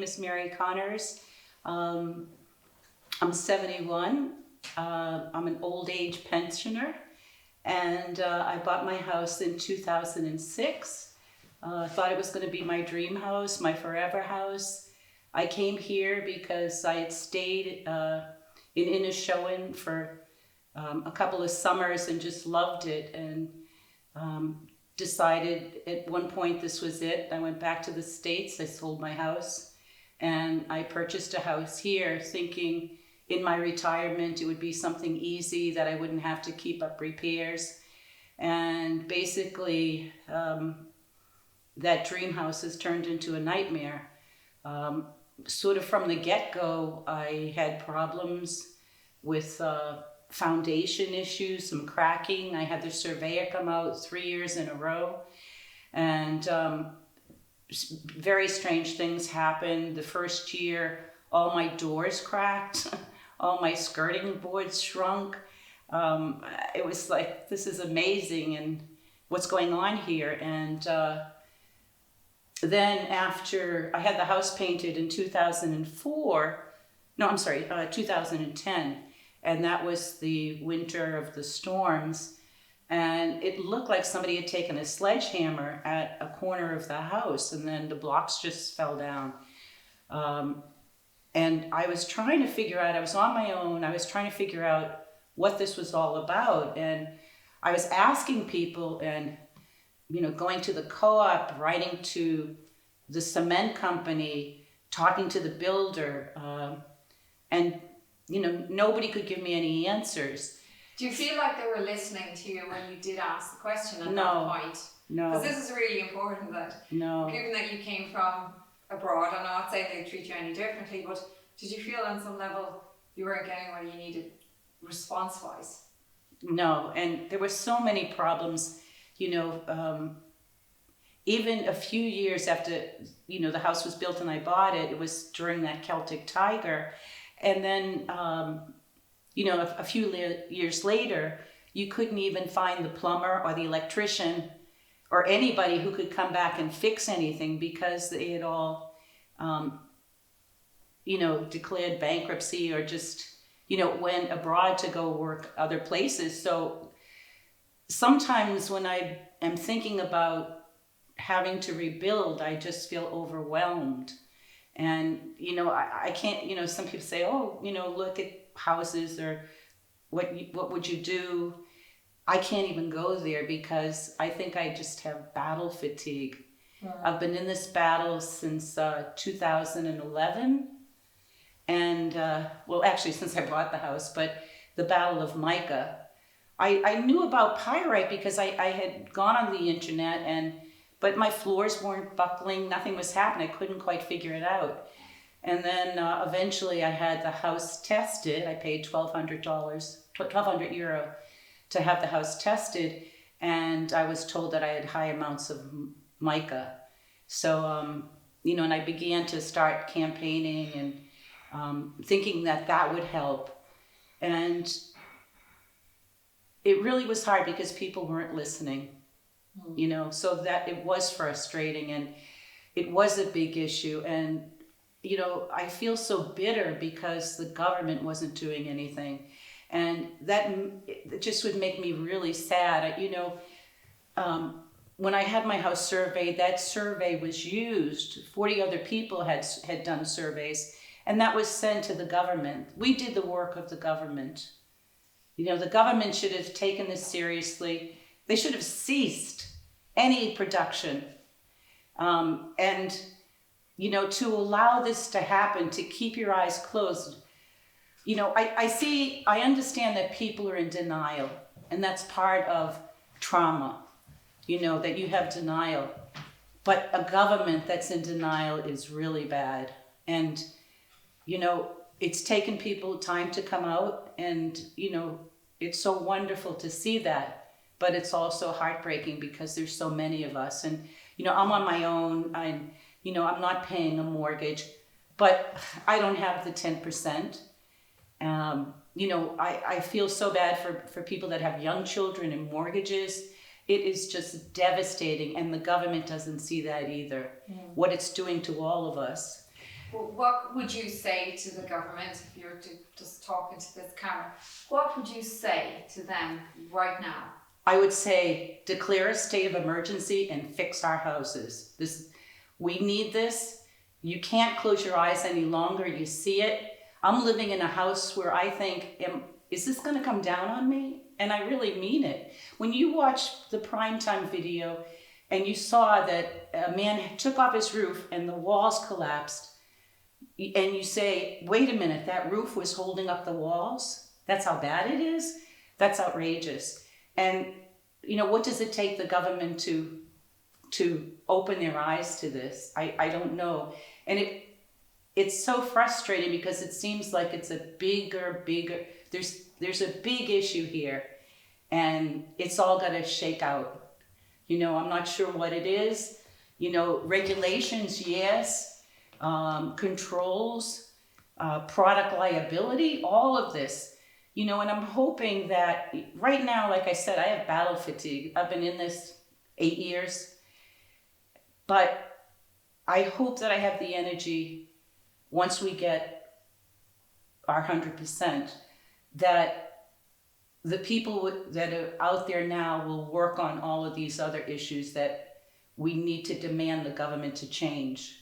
name is Mary Connors. I'm 71. I'm an old age pensioner, and I bought my house in 2006. Thought it was going to be my dream house, my forever house. I came here because I had stayed in Inishowen for a couple of summers and just loved it, and decided at one point this was it. I went back to the States, I sold my house, and I purchased a house here thinking in my retirement it would be something easy that I wouldn't have to keep up repairs. And basically that dream house has turned into a nightmare. Sort of from the get-go, I had problems with foundation issues, some cracking. I had the surveyor come out 3 years in a row, and very strange things happened. The first year, all my doors cracked, all my skirting boards shrunk. It was like, this is amazing, and what's going on here? And then after I had the house painted in 2010, and that was the winter of the storms, and it looked like somebody had taken a sledgehammer at a corner of the house, and then the blocks just fell down. And I was trying to figure out, I was on my own, I was trying to figure out what this was all about, and I was asking people, and going to the co-op, writing to the cement company, talking to the builder, and nobody could give me any answers. Do you feel like they were listening to you when you did ask the question at that point? No. Because this is really important that, given that you came from abroad, I'm not saying they treat you any differently, but did you feel on some level you weren't getting what you needed response-wise? No, and there were so many problems, even a few years after, the house was built and I bought it, it was during that Celtic Tiger. And then, a few years later, you couldn't even find the plumber or the electrician or anybody who could come back and fix anything because they had all, declared bankruptcy or just, went abroad to go work other places. So sometimes when I am thinking about having to rebuild, I just feel overwhelmed. And, I can't, some people say, oh, look at houses or what would you do? I can't even go there because I think I just have battle fatigue. Yeah. I've been in this battle since 2011. And, actually since I bought the house, but the Battle of Mica. I knew about pyrite because I had gone on the internet but my floors weren't buckling, nothing was happening, I couldn't quite figure it out. And then eventually I had the house tested. I paid €1,200 to have the house tested, and I was told that I had high amounts of mica. So, and I began to start campaigning and thinking that would help. And it really was hard because people weren't listening. So that it was frustrating, and it was a big issue. And, I feel so bitter because the government wasn't doing anything. And it just would make me really sad. When I had my house surveyed, that survey was used. 40 other people had done surveys, and that was sent to the government. We did the work of the government. The government should have taken this seriously. They should have ceased any production. And, to allow this to happen, to keep your eyes closed. I understand that people are in denial, and that's part of trauma, that you have denial. But a government that's in denial is really bad. And, it's taken people time to come out, and, it's so wonderful to see that. But it's also heartbreaking because there's so many of us. And, I'm on my own. I'm not paying a mortgage, but I don't have the 10%. I feel so bad for people that have young children and mortgages. It is just devastating, and the government doesn't see that either, what it's doing to all of us. What would you say to the government if you were to just talk into this camera? What would you say to them right now? I would say declare a state of emergency and fix our houses. We need this. You can't close your eyes any longer. You see it. I'm living in a house where I think, is this going to come down on me? And I really mean it. When you watch the primetime video and you saw that a man took off his roof and the walls collapsed, and you say, wait a minute, that roof was holding up the walls? That's how bad it is? That's outrageous. And, what does it take the government to open their eyes to this? I don't know. And it's so frustrating because it seems like it's a bigger, there's a big issue here, and it's all got to shake out. I'm not sure what it is. Regulations, yes. Controls, product liability, all of this, and I'm hoping that right now, like I said, I have battle fatigue. I've been in this 8 years, but I hope that I have the energy once we get our 100%, that the people that are out there now will work on all of these other issues that we need to demand the government to change.